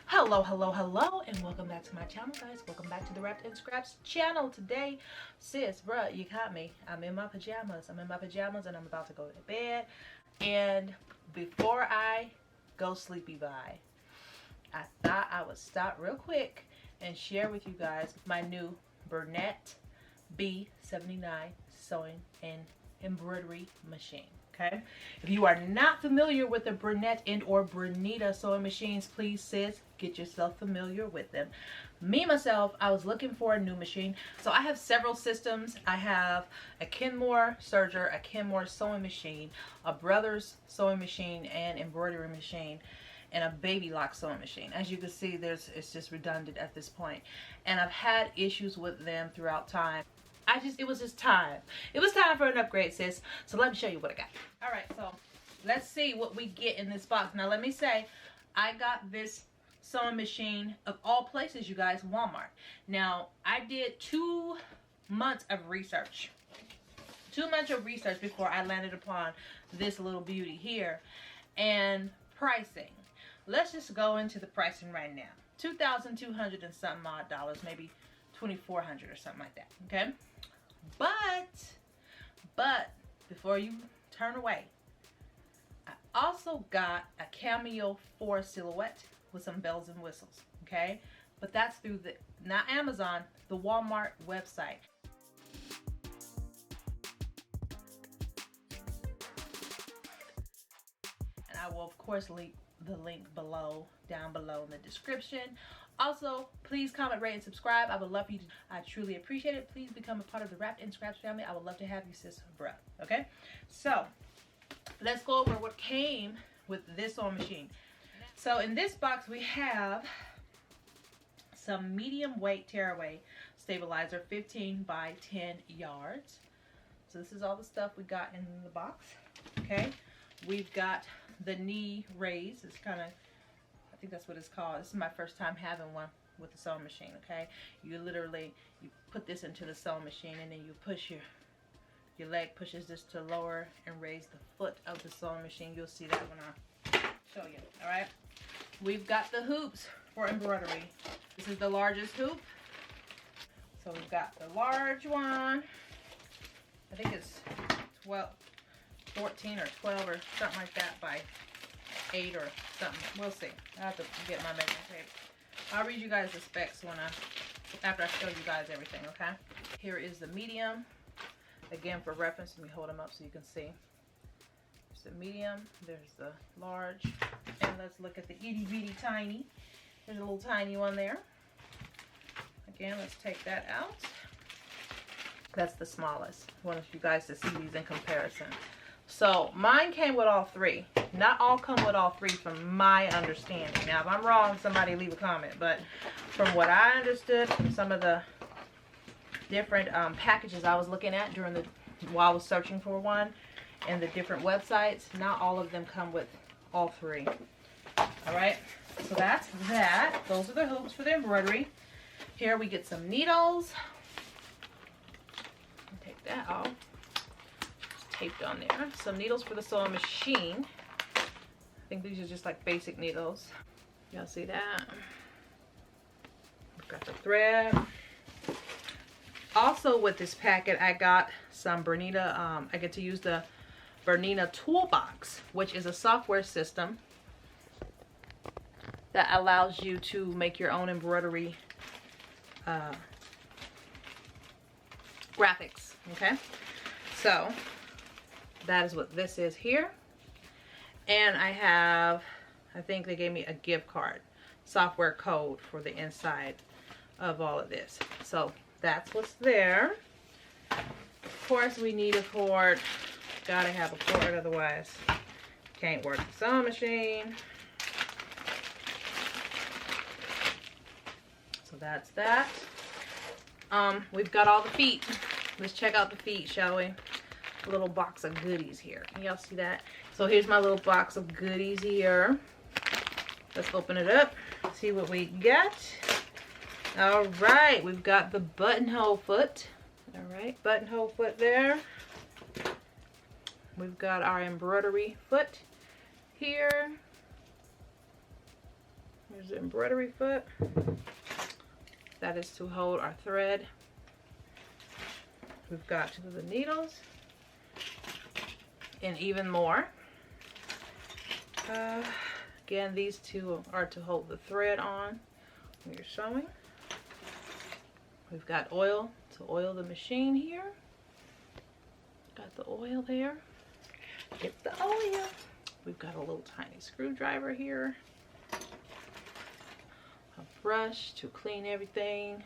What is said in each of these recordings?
Hello, and welcome back to my channel, guys. Welcome back to the Wrapped in Scraps channel. Today, sis, bruh, you caught me. I'm in my pajamas. and I'm about to go to bed. And before I go sleepy bye, I thought I would stop real quick and share with you guys my new Bernette B79 sewing and embroidery machine. Okay, if you are not familiar with the Bernette and or Bernetta sewing machines, please, sis, get yourself familiar with them. Myself, I was looking for a new machine. So I have several systems. I have a Kenmore serger, a Kenmore sewing machine, a Brothers sewing machine and embroidery machine, and a baby lock sewing machine. As you can see, it's just redundant at this point. And I've had issues with them throughout time. It was just time. It was time for an upgrade, sis. So let me show you what I got. All right, so let's see what we get in this box. Now let me say, I got this sewing machine of all places, you guys, Walmart. Now I did 2 months of research. 2 months of research before I landed upon this little beauty here. And pricing. Let's just go into the pricing right now. $2,200 and something odd dollars, maybe $2,400 or something like that. Okay. But before you turn away, I also got a Cameo 4 silhouette with some bells and whistles. Okay, but that's through the, not Amazon, the Walmart website. And I will of course leave the link below, down below in the description. Also, please comment, rate, and subscribe. I would love you to, I truly appreciate it. Please become a part of the Wrapped in Scraps family. I would love to have you, sis, bruh. Okay? So, let's go over what came with this sewing machine. So, in this box, we have some medium weight tearaway stabilizer, 15 by 10 yards. So, this is all the stuff we got in the box. Okay? We've got the knee raise. It's kind of, I think that's what it's called. This is my first time having one with the sewing machine. Okay, you literally, you put this into the sewing machine and then you push your leg pushes this to lower and raise the foot of the sewing machine. You'll see that when I show you. All right, we've got the hoops for embroidery. This is the largest hoop. So we've got the large one. I think it's 14 or 12 or something like that by 8 or something. We'll see. I have to get my measuring tape. I'll read you guys the specs after I show you guys everything, okay? Here is the medium. Again, for reference, let me hold them up so you can see. There's the medium, there's the large, and let's look at the itty bitty tiny. There's a little tiny one there. Again, let's take that out. That's the smallest. I want you guys to see these in comparison. So mine came with all 3. Not all come with all 3 from my understanding. Now if I'm wrong, somebody leave a comment, but from what I understood from some of the different packages I was looking at while I was searching for one and the different websites, not all of them come with all 3. Alright, so that's that. Those are the hoops for the embroidery. Here we get some needles. Take that off. Taped on there. Some needles for the sewing machine. I think these are just like basic needles. Y'all see that? We've got the thread. Also with this packet, I got some Bernetta. I get to use the Bernetta Toolbox, which is a software system that allows you to make your own embroidery graphics. Okay, so that is what this is here. And I think they gave me a gift card, software code for the inside of all of this. So that's what's there. Of course, we need a cord. Gotta have a cord, otherwise can't work the sewing machine. So that's that. We've got all the feet. Let's check out the feet, shall we? A little box of goodies here. Can y'all see that? So here's my little box of goodies here. Let's open it up, see what we got. All right, we've got the buttonhole foot. All right, buttonhole foot there. We've got our embroidery foot here. Here's the embroidery foot. That is to hold our thread. We've got the needles and even more. Again, these two are to hold the thread on when you're sewing. We've got oil to oil the machine here. Got the oil there. Get the oil. We've got a little tiny screwdriver here. A brush to clean everything.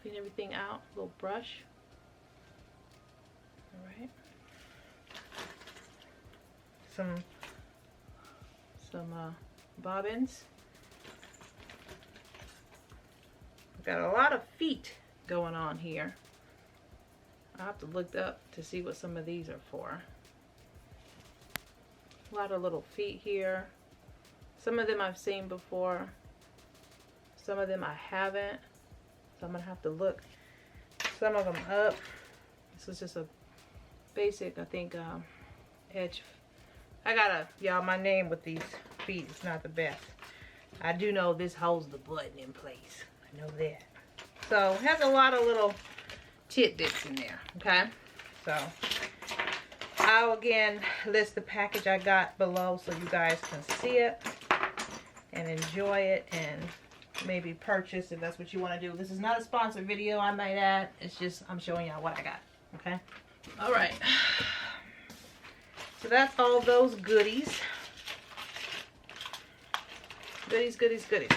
Clean everything out. A little brush. All right. Some bobbins. We've got a lot of feet going on here. I'll have to look up to see what some of these are for. A lot of little feet here. Some of them I've seen before. Some of them I haven't. So I'm going to have to look some of them up. This is just a basic, I think, edge. I gotta, y'all, my name with these feet is not the best. I do know this holds the button in place. I know that. So it has a lot of little tidbits in there, okay? So I'll again list the package I got below so you guys can see it and enjoy it and maybe purchase if that's what you want to do. This is not a sponsored video, I might add. It's just I'm showing y'all what I got, okay? All right. So that's all those goodies. Goodies, goodies, goodies.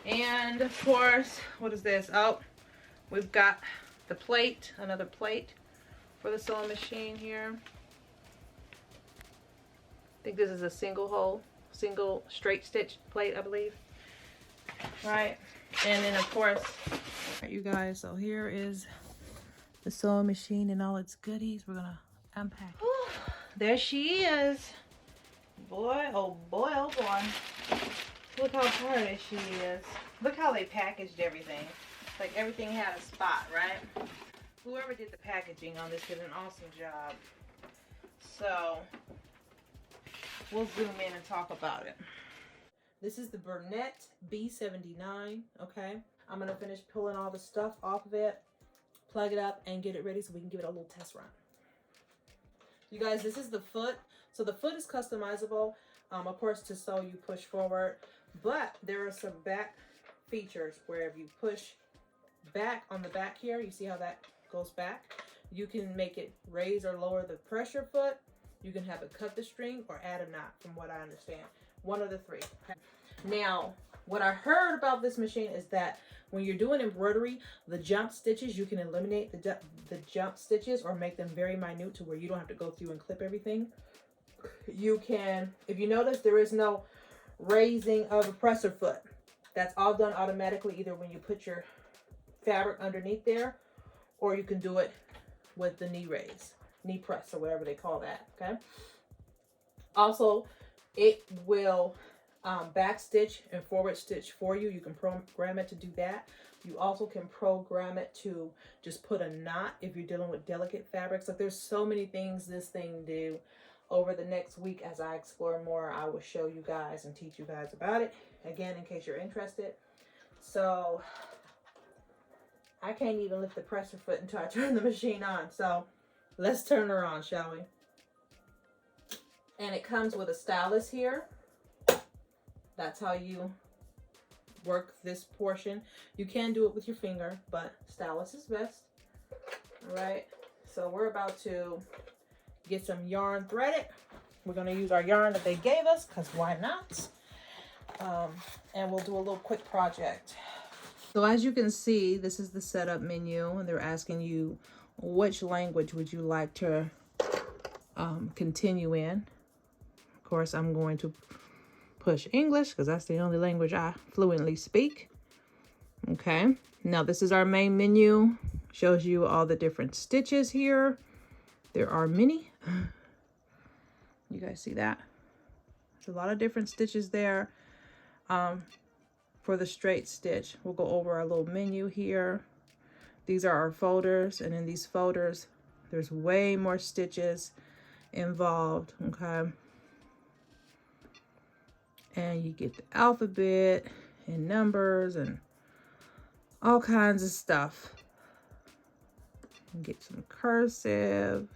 And of course, what is this? Oh, we've got the plate, another plate for the sewing machine here. I think this is a single straight stitch plate, I believe. Right. And then of course, you guys, so here is the sewing machine and all its goodies. We're gonna unpack it. There she is. Boy, oh boy, oh boy. Look how tired she is. Look how they packaged everything. Like everything had a spot, right? Whoever did the packaging on this did an awesome job. So, we'll zoom in and talk about it. This is the Bernette B79, okay? I'm gonna finish pulling all the stuff off of it, plug it up, and get it ready so we can give it a little test run. You guys, this is the foot. So the foot is customizable. Of course, to sew, you push forward, but there are some back features where if you push back on the back here, you see how that goes back? You can make it raise or lower the pressure foot. You can have it cut the string or add a knot, from what I understand. One of the three. Now, what I heard about this machine is that when you're doing embroidery, the jump stitches, you can eliminate the jump stitches or make them very minute to where you don't have to go through and clip everything. You can, if you notice, there is no raising of a presser foot. That's all done automatically, either when you put your fabric underneath there, or you can do it with the knee raise, knee press, or whatever they call that, okay? Also, it will back stitch and forward stitch for you. You can program it to do that. You also can program it to just put a knot if you're dealing with delicate fabrics. Like, there's so many things this thing do. Over the next week, as I explore more, I will show you guys and teach you guys about it, again, in case you're interested. So I can't even lift the presser foot until I turn the machine on. So let's turn her on, shall we? And it comes with a stylus here. That's how you work this portion. You can do it with your finger, but stylus is best. All right, so we're about to get some yarn threaded. We're going to use our yarn that they gave us, because why not? And we'll do a little quick project. So as you can see, this is the setup menu, and they're asking you which language would you like to continue in. Of course, I'm going to push English because that's the only language I fluently speak. Okay, now this is our main menu. Shows you all the different stitches here. There are many. You guys see that? There's a lot of different stitches there. For the straight stitch, we'll go over our little menu here. These are our folders, and in these folders, there's way more stitches involved, okay? And you get the alphabet and numbers and all kinds of stuff. You get some cursive.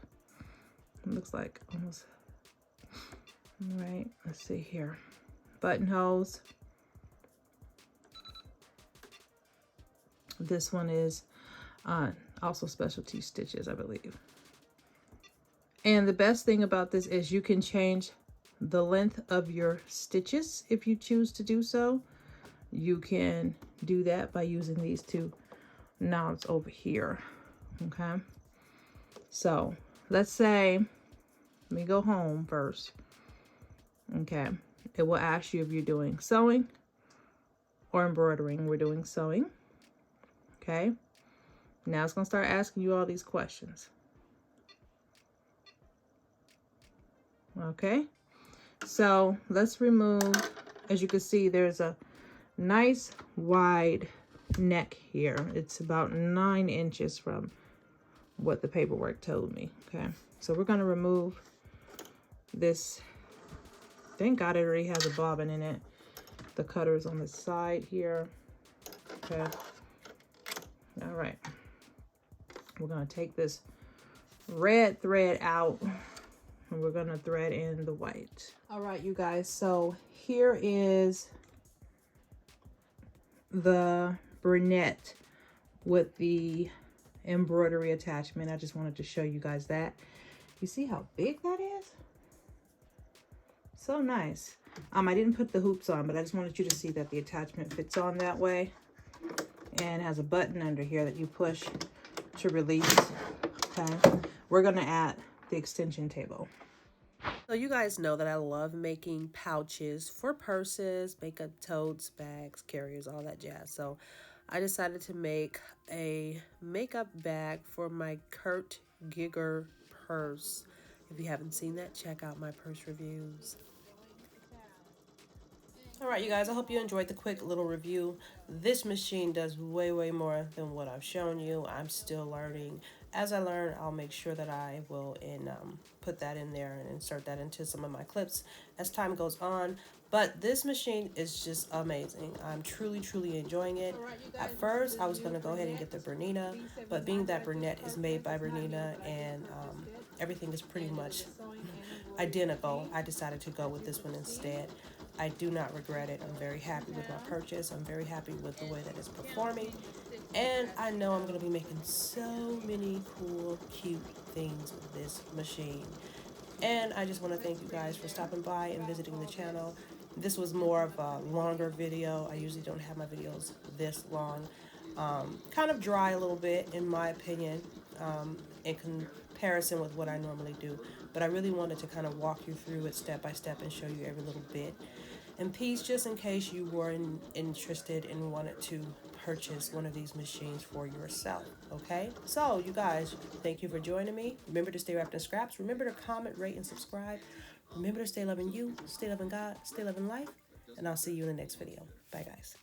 It looks like almost, all right, let's see here. Buttonholes. This one is also specialty stitches, I believe. And the best thing about this is you can change the length of your stitches if you choose to do so. You can do that by using these two knobs over here. Okay, so let's say, let me go home first. Okay, it will ask you if you're doing sewing or embroidering. We're doing sewing. Okay, now it's gonna start asking you all these questions. Okay, so let's remove, as you can see, there's a nice wide neck here. It's about 9 inches from what the paperwork told me. Okay, so we're going to remove this. Thank God it already has a bobbin in it. The cutter's on the side here. Okay, all right, we're going to take this red thread out and we're going to thread in the white. All right, you guys, so here is the Bernette with the embroidery attachment. I just wanted to show you guys that. You see how big that is? So nice. I didn't put the hoops on, but I just wanted you to see that the attachment fits on that way and has a button under here that you push to release. Okay, we're gonna add the extension table. So you guys know that I love making pouches for purses, makeup totes, bags, carriers, all that jazz. So I decided to make a makeup bag for my Kurt Geiger purse. If you haven't seen that, check out my purse reviews. All right, you guys, I hope you enjoyed the quick little review. This machine does way more than what I've shown you. I'm still learning. As I learn, I'll make sure that I will put that in there and insert that into some of my clips as time goes on. But this machine is just amazing. I'm truly enjoying it. At first, I was going to go ahead and get the Bernette, but being that Bernette is made by Bernette and everything is pretty much identical, I decided to go with this one instead. I do not regret it. I'm very happy with my purchase. I'm very happy with the way that it's performing. And I know I'm going to be making so many cool, cute things with this machine. And I just want to thank you guys for stopping by and visiting the channel. This was more of a longer video. I usually don't have my videos this long. Kind of dry a little bit, in my opinion, in comparison with what I normally do. But I really wanted to kind of walk you through it step by step and show you every little bit and piece, just in case you were interested and wanted to purchase one of these machines for yourself. Okay, so you guys, thank you for joining me. Remember to stay wrapped in scraps. Remember to comment, rate, and subscribe. Remember to stay loving you, stay loving God, stay loving life, and I'll see you in the next video. Bye, guys.